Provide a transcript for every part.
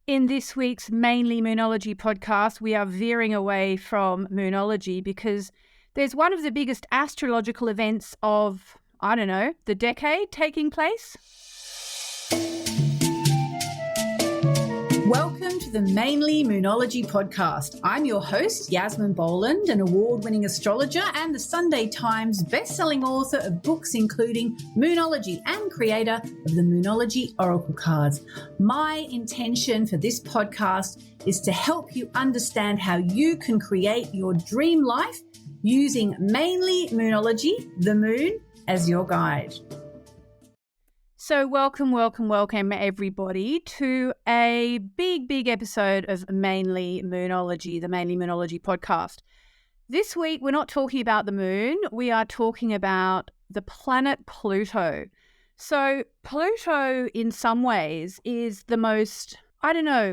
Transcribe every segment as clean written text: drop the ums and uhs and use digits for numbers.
In this week's Mainly Moonology podcast, we are veering away from moonology because there's one of the biggest astrological events of, the decade taking place. Welcome to the Mainly Moonology podcast. I'm your host, Yasmin Boland, an award-winning astrologer and the Sunday Times best-selling author of books including Moonology and creator of the Moonology Oracle cards. My intention for this podcast is to help you understand how you can create your dream life using mainly Moonology, the moon, as your guide. So welcome everybody to a big episode of Mainly Moonology, the Mainly Moonology podcast. This week, we're not talking about the moon. We are talking about the planet Pluto. So Pluto, in some ways, is the most,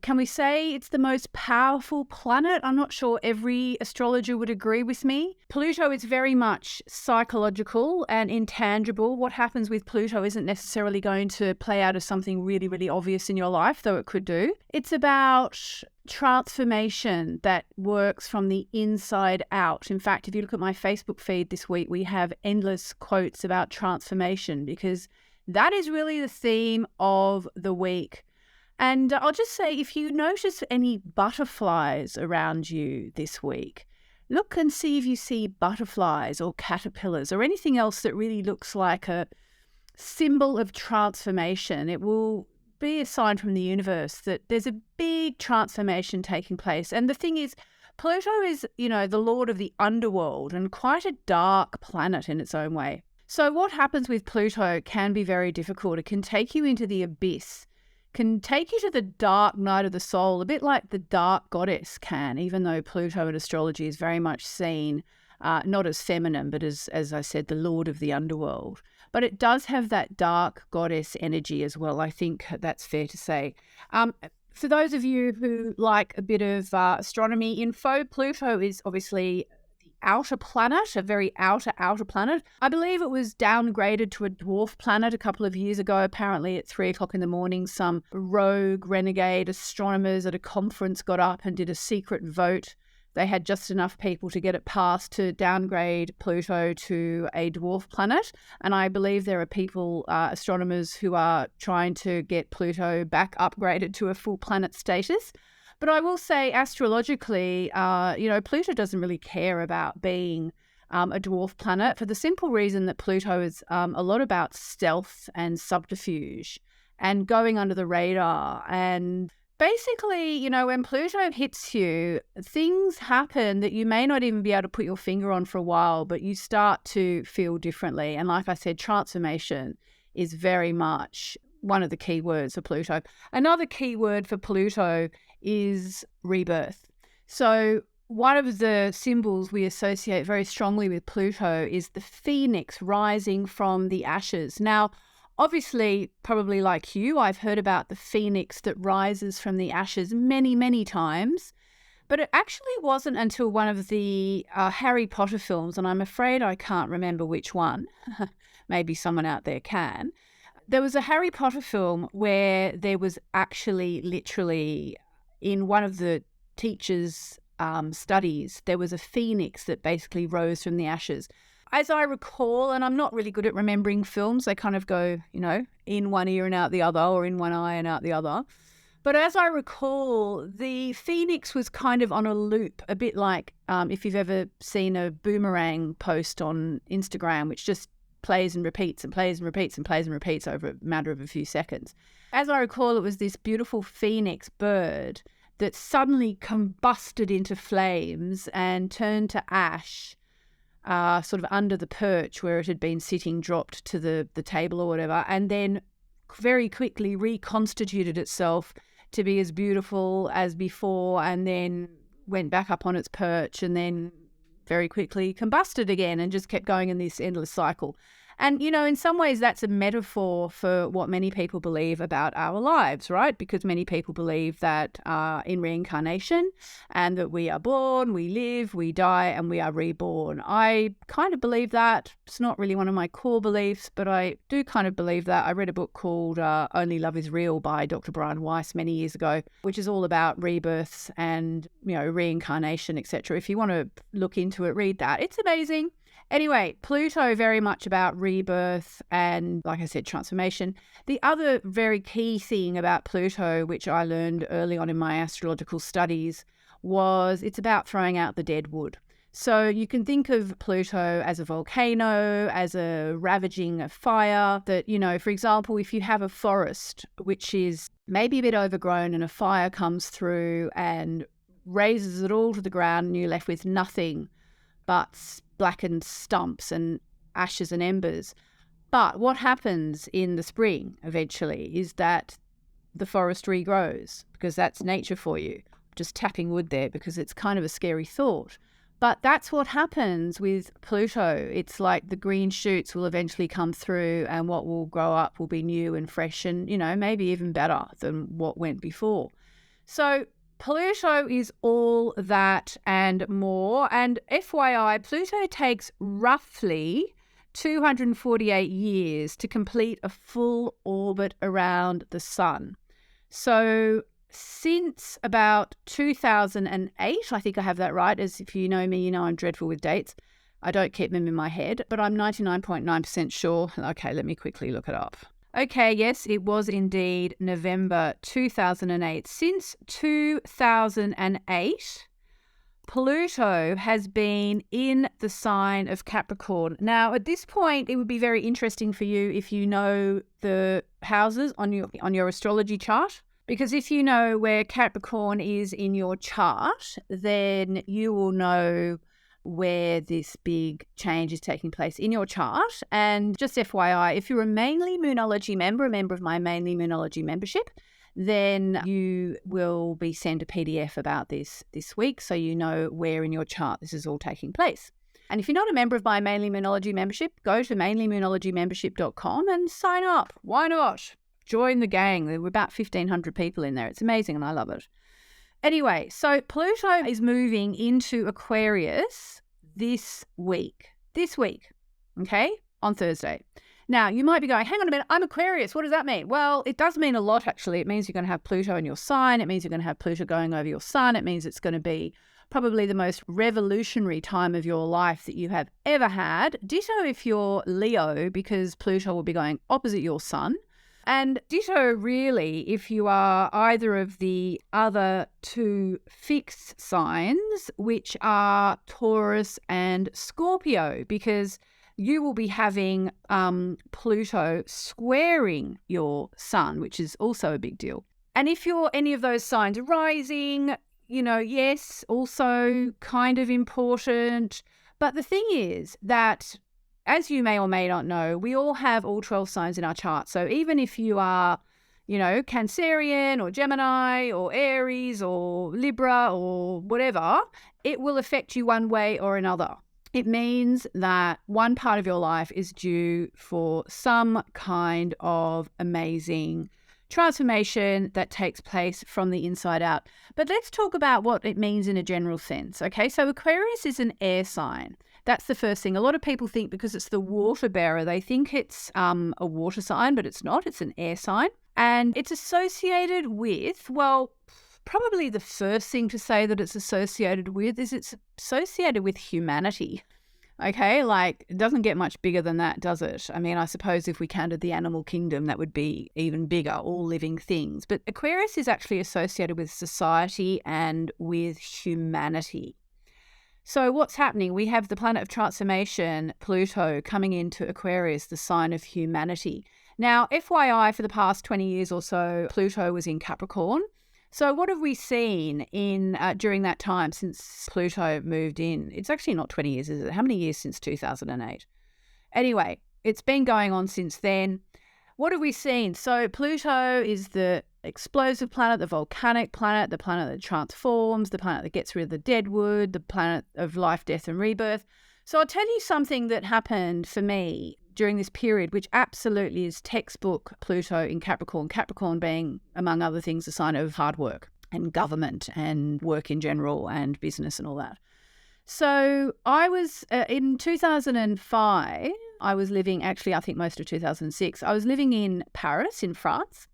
can we say it's the most powerful planet? I'm not sure every astrologer would agree with me. Pluto is very much psychological and intangible. What happens with Pluto isn't necessarily going to play out as something really obvious in your life, though it could do. It's about transformation that works from the inside out. In fact, if you look at my Facebook feed this week, we have endless quotes about transformation because that is really the theme of the week. And I'll just say, if you notice any butterflies around you this week, look and see if you see butterflies or caterpillars or anything else that really looks like a symbol of transformation. It will be a sign from the universe that there's a big transformation taking place. And the thing is, Pluto is, the lord of the underworld and quite a dark planet in its own way. So what happens with Pluto can be very difficult. It can take you into the abyss, can take you to the dark night of the soul, a bit like the dark goddess can, even though Pluto in astrology is very much seen not as feminine, but as I said, the lord of the underworld. But it does have that dark goddess energy as well. I think that's fair to say. For those of you who like a bit of astronomy info, Pluto is obviously outer planet, a very outer planet. I believe it was downgraded to a dwarf planet a couple of years ago. Apparently at 3:00 in the morning, some rogue renegade astronomers at a conference got up and did a secret vote. They had just enough people to get it passed to downgrade Pluto to a dwarf planet. And I believe there are people, astronomers, who are trying to get Pluto back upgraded to a full planet status. But I will say astrologically, Pluto doesn't really care about being a dwarf planet for the simple reason that Pluto is a lot about stealth and subterfuge and going under the radar. And basically, when Pluto hits you, things happen that you may not even be able to put your finger on for a while, but you start to feel differently. And like I said, transformation is very much one of the key words for Pluto. Another key word for Pluto is rebirth. So one of the symbols we associate very strongly with Pluto is the phoenix rising from the ashes. Now, obviously, probably like you, I've heard about the phoenix that rises from the ashes many times, but it actually wasn't until one of the Harry Potter films, and I'm afraid I can't remember which one, maybe someone out there can. There was a Harry Potter film where there was actually literally in one of the teacher's studies, there was a phoenix that basically rose from the ashes. As I recall, and I'm not really good at remembering films, they kind of go, in one ear and out the other, or in one eye and out the other. But as I recall, the phoenix was kind of on a loop, a bit like if you've ever seen a boomerang post on Instagram, which just plays and repeats and plays and repeats and plays and repeats over a matter of a few seconds. As I recall, it was this beautiful phoenix bird that suddenly combusted into flames and turned to ash, sort of under the perch where it had been sitting, dropped to the table or whatever, and then very quickly reconstituted itself to be as beautiful as before, and then went back up on its perch and then very quickly combusted again and just kept going in this endless cycle. And, in some ways that's a metaphor for what many people believe about our lives, right? Because many people believe that in reincarnation and that we are born, we live, we die, and we are reborn. I kind of believe that. It's not really one of my core beliefs, but I do kind of believe that. I read a book called Only Love is Real by Dr. Brian Weiss many years ago, which is all about rebirths and, reincarnation, etc. If you want to look into it, read that. It's amazing. Anyway, Pluto, very much about rebirth and, like I said, transformation. The other very key thing about Pluto, which I learned early on in my astrological studies, was it's about throwing out the dead wood. So you can think of Pluto as a volcano, as a ravaging fire that, for example, if you have a forest which is maybe a bit overgrown and a fire comes through and razes it all to the ground and you're left with nothing but blackened stumps and ashes and embers. But what happens in the spring eventually is that the forest regrows, because that's nature for you. Just tapping wood there because it's kind of a scary thought. But that's what happens with Pluto. It's like the green shoots will eventually come through and what will grow up will be new and fresh and, maybe even better than what went before. So Pluto is all that and more. And FYI, Pluto takes roughly 248 years to complete a full orbit around the sun. So since about 2008, I think I have that right, as if you know me, you know I'm dreadful with dates. I don't keep them in my head, but I'm 99.9% sure. Okay, let me quickly look it up. Okay, yes, it was indeed November 2008. Since 2008, Pluto has been in the sign of Capricorn. Now, at this point, it would be very interesting for you if you know the houses on your astrology chart, because if you know where Capricorn is in your chart, then you will know where this big change is taking place in your chart. And just FYI, if you're a Mainly Moonology member, a member of my Mainly Moonology membership, then you will be sent a PDF about this week, so you know where in your chart this is all taking place. And if you're not a member of my Mainly Moonology membership, go to mainlymoonologymembership.com and sign up. Why not? Join the gang. There were about 1,500 people in there. It's amazing and I love it. Anyway, so Pluto is moving into Aquarius this week, okay, on Thursday. Now, you might be going, hang on a minute, I'm Aquarius. What does that mean? Well, it does mean a lot, actually. It means you're going to have Pluto in your sign. It means you're going to have Pluto going over your sun. It means it's going to be probably the most revolutionary time of your life that you have ever had. Ditto if you're Leo, because Pluto will be going opposite your sun. And ditto, really, if you are either of the other two fixed signs, which are Taurus and Scorpio, because you will be having Pluto squaring your sun, which is also a big deal. And if you're any of those signs rising, yes, also kind of important. But the thing is that, as you may or may not know, we all have all 12 signs in our chart. So even if you are, Cancerian or Gemini or Aries or Libra or whatever, it will affect you one way or another. It means that one part of your life is due for some kind of amazing transformation that takes place from the inside out. But let's talk about what it means in a general sense. Okay, so Aquarius is an air sign. That's the first thing. A lot of people think because it's the water bearer, they think it's a water sign, but it's not. It's an air sign. And it's associated with, well, probably the first thing to say that it's associated with is it's associated with humanity. Okay, it doesn't get much bigger than that, does it? I mean, I suppose if we counted the animal kingdom, that would be even bigger, all living things. But Aquarius is actually associated with society and with humanity. So what's happening? We have the planet of transformation, Pluto, coming into Aquarius, the sign of humanity. Now, FYI, for the past 20 years or so, Pluto was in Capricorn. So what have we seen in during that time since Pluto moved in? It's actually not 20 years, is it? How many years since 2008? Anyway, it's been going on since then. What have we seen? So Pluto is the explosive planet, the volcanic planet, the planet that transforms, the planet that gets rid of the dead wood, the planet of life, death, and rebirth. So I'll tell you something that happened for me during this period, which absolutely is textbook Pluto in Capricorn, Capricorn being, among other things, a sign of hard work and government and work in general and business and all that. So I was in 2005, I was living, actually I think most of 2006, I was living in Paris in France,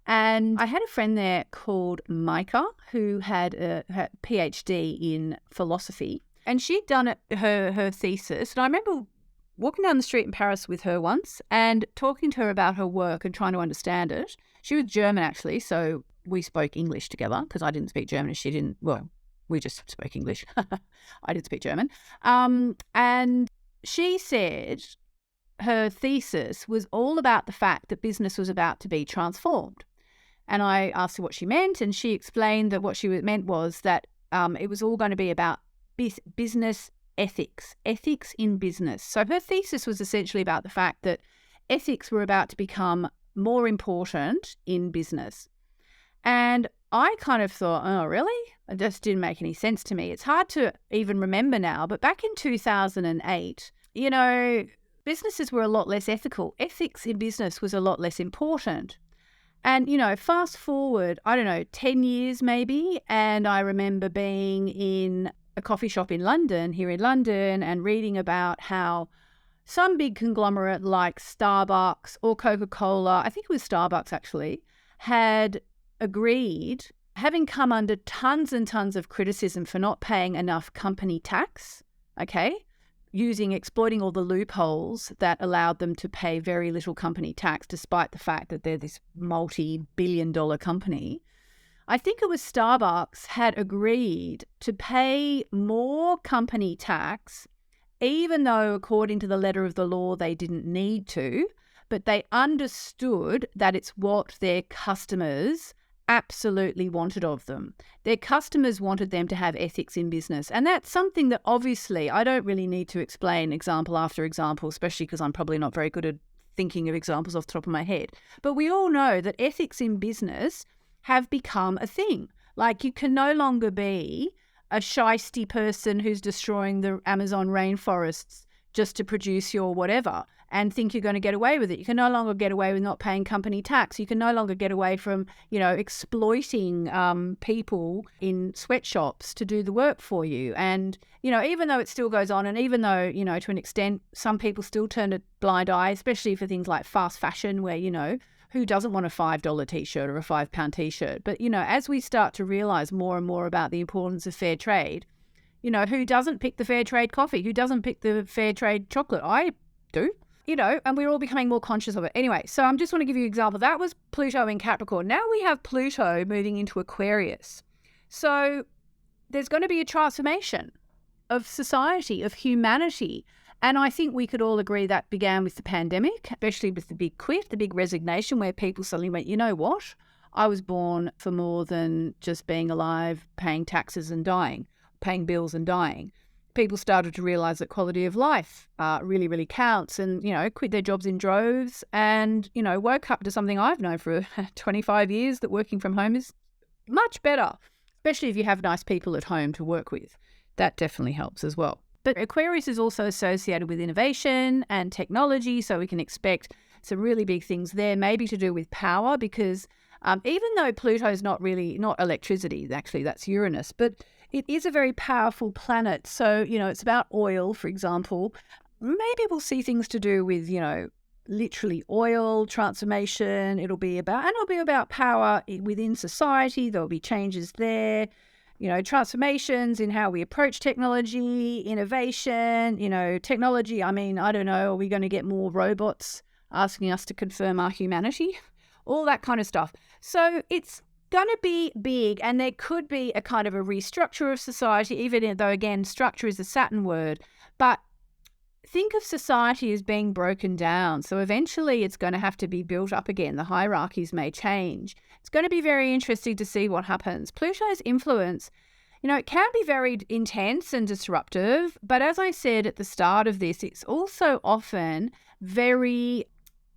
and I had a friend there called Micah who had a PhD in philosophy, and she'd done her thesis. And I remember walking down the street in Paris with her once and talking to her about her work and trying to understand it. She was German, actually, so we spoke English together because I didn't speak German and she didn't. Well, we just spoke English. I didn't speak German. And she said her thesis was all about the fact that business was about to be transformed. And I asked her what she meant, and she explained that what she meant was that it was all going to be about business ethics in business. So her thesis was essentially about the fact that ethics were about to become more important in business. And I kind of thought, oh, really? It just didn't make any sense to me. It's hard to even remember now, but back in 2008, businesses were a lot less ethical. Ethics in business was a lot less important. And, fast forward, 10 years maybe, and I remember being in a coffee shop here in London, and reading about how some big conglomerate like Starbucks or Coca-Cola, I think it was Starbucks actually, had agreed, having come under tons and tons of criticism for not paying enough company tax, exploiting all the loopholes that allowed them to pay very little company tax, despite the fact that they're this multi-billion-dollar company. I think it was Starbucks had agreed to pay more company tax, even though according to the letter of the law they didn't need to, but they understood that it's what their customers absolutely wanted of them. Their customers wanted them to have ethics in business. And that's something that obviously I don't really need to explain example after example, especially because I'm probably not very good at thinking of examples off the top of my head. But we all know that ethics in business have become a thing. Like, you can no longer be a shisty person who's destroying the Amazon rainforests just to produce your whatever and think you're going to get away with it. You can no longer get away with not paying company tax. You can no longer get away from, exploiting people in sweatshops to do the work for you. And, even though it still goes on, and even though, to an extent, some people still turn a blind eye, especially for things like fast fashion where, who doesn't want a $5 t-shirt or a £5 t-shirt? But, as we start to realize more and more about the importance of fair trade, who doesn't pick the fair trade coffee? Who doesn't pick the fair trade chocolate? I do, and we're all becoming more conscious of it. Anyway, so I just want to give you an example. That was Pluto in Capricorn. Now we have Pluto moving into Aquarius. So there's going to be a transformation of society, of humanity. And I think we could all agree that began with the pandemic, especially with the big quit, the big resignation, where people suddenly went, you know what? I was born for more than just being alive, paying taxes and dying, paying bills and dying. People started to realize that quality of life really, really counts, and, quit their jobs in droves and, woke up to something I've known for 25 years, that working from home is much better, especially if you have nice people at home to work with. That definitely helps as well. But Aquarius is also associated with innovation and technology, so we can expect some really big things there, maybe to do with power, because even though Pluto is not electricity, actually that's Uranus, but it is a very powerful planet. So, it's about oil, for example. Maybe we'll see things to do with, literally oil transformation. It'll be about power within society. There'll be changes there. Transformations in how we approach technology, innovation, technology. I don't know, are we going to get more robots asking us to confirm our humanity? All that kind of stuff. So it's going to be big, and there could be a kind of a restructure of society, even though, again, structure is a Saturn word. But think of society as being broken down. So eventually it's going to have to be built up again. The hierarchies may change. It's going to be very interesting to see what happens. Pluto's influence, it can be very intense and disruptive, but as I said at the start of this, it's also often very,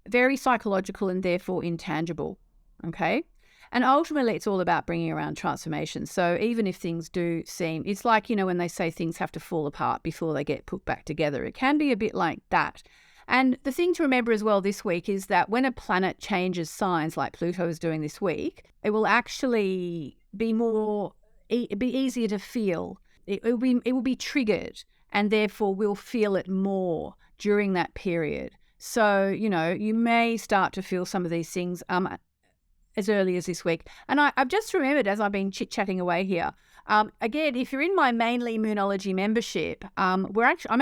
very psychological and therefore intangible, okay? And ultimately, it's all about bringing around transformation. So even if things do seem, it's like, when they say things have to fall apart before they get put back together, it can be a bit like that. And the thing to remember as well this week is that when a planet changes signs like Pluto is doing this week, it will actually be easier to feel. It will be triggered, and therefore we'll feel it more during that period. So, you may start to feel some of these things as early as this week. And I've just remembered as I've been chit-chatting away here, again, if you're in my Mainly Moonology membership, I'm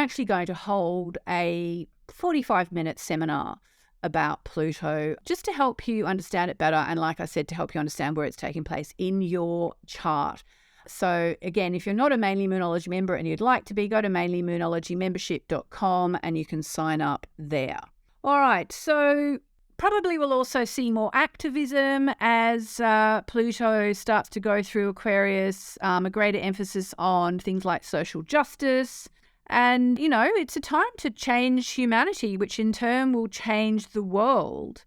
actually going to hold a 45-minute seminar about Pluto just to help you understand it better. And like I said, to help you understand where it's taking place in your chart. So again, if you're not a Mainly Moonology member and you'd like to be, go to mainlymoonologymembership.com and you can sign up there. All right, so probably we'll also see more activism as Pluto starts to go through Aquarius, a greater emphasis on things like social justice. And, it's a time to change humanity, which in turn will change the world.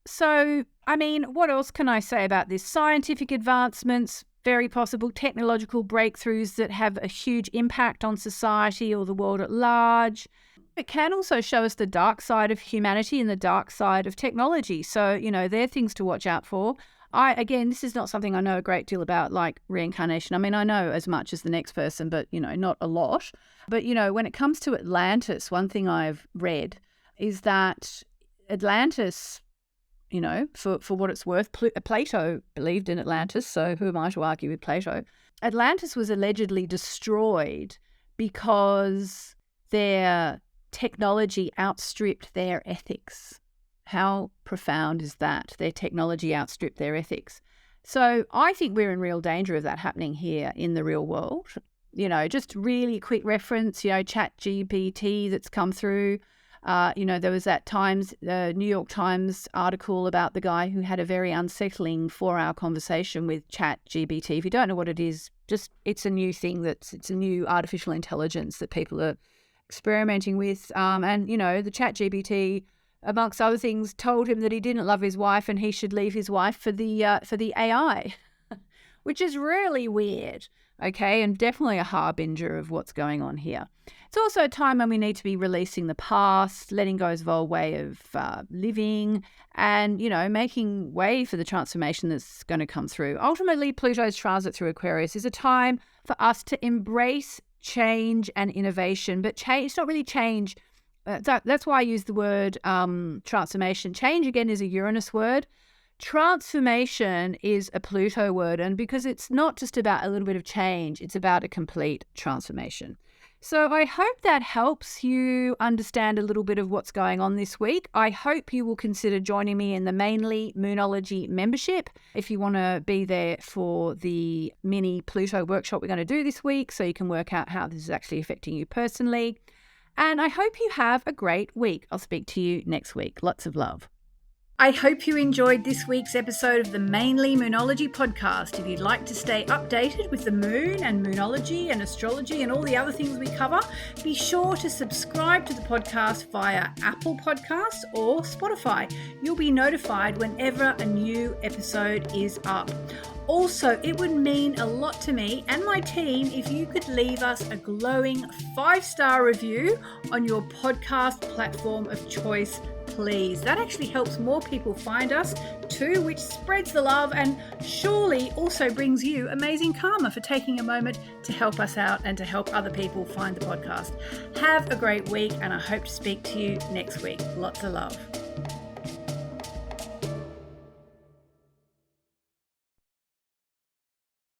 So, what else can I say about this? Scientific advancements, very possible technological breakthroughs that have a huge impact on society or the world at large. It can also show us the dark side of humanity and the dark side of technology. So, they're things to watch out for. Again, this is not something I know a great deal about, like reincarnation. I know as much as the next person, but, not a lot. But, when it comes to Atlantis, one thing I've read is that Atlantis, for what it's worth, Plato believed in Atlantis. So who am I to argue with Plato? Atlantis was allegedly destroyed because their technology outstripped their ethics. How profound is that? Their technology outstripped their ethics. So I think we're in real danger of that happening here in the real world. Just really quick reference, ChatGPT that's come through. There was that New York Times article about the guy who had a very unsettling 4-hour conversation with ChatGPT. If you don't know what it is, it's a new thing it's a new artificial intelligence that people are experimenting with. And the ChatGPT, amongst other things, told him that he didn't love his wife and he should leave his wife for the AI, which is really weird. Okay, and definitely a harbinger of what's going on here. It's also a time when we need to be releasing the past, letting go of the old way of living, and, making way for the transformation that's going to come through. Ultimately, Pluto's transit through Aquarius is a time for us to embrace change and innovation, but change, it's not really change. That's why I use the word transformation. Change, again, is a Uranus word. Transformation is a Pluto word, and because it's not just about a little bit of change, it's about a complete transformation. So I hope that helps you understand a little bit of what's going on this week. I hope you will consider joining me in the Mainly Moonology membership if you want to be there for the mini Pluto workshop we're going to do this week, so you can work out how this is actually affecting you personally. And I hope you have a great week. I'll speak to you next week. Lots of love. I hope you enjoyed this week's episode of the Mainly Moonology podcast. If you'd like to stay updated with the moon and moonology and astrology and all the other things we cover, be sure to subscribe to the podcast via Apple Podcasts or Spotify. You'll be notified whenever a new episode is up. Also, it would mean a lot to me and my team if you could leave us a glowing 5-star review on your podcast platform of choice, please. That actually helps more people find us too, which spreads the love and surely also brings you amazing karma for taking a moment to help us out and to help other people find the podcast. Have a great week, and I hope to speak to you next week. Lots of love.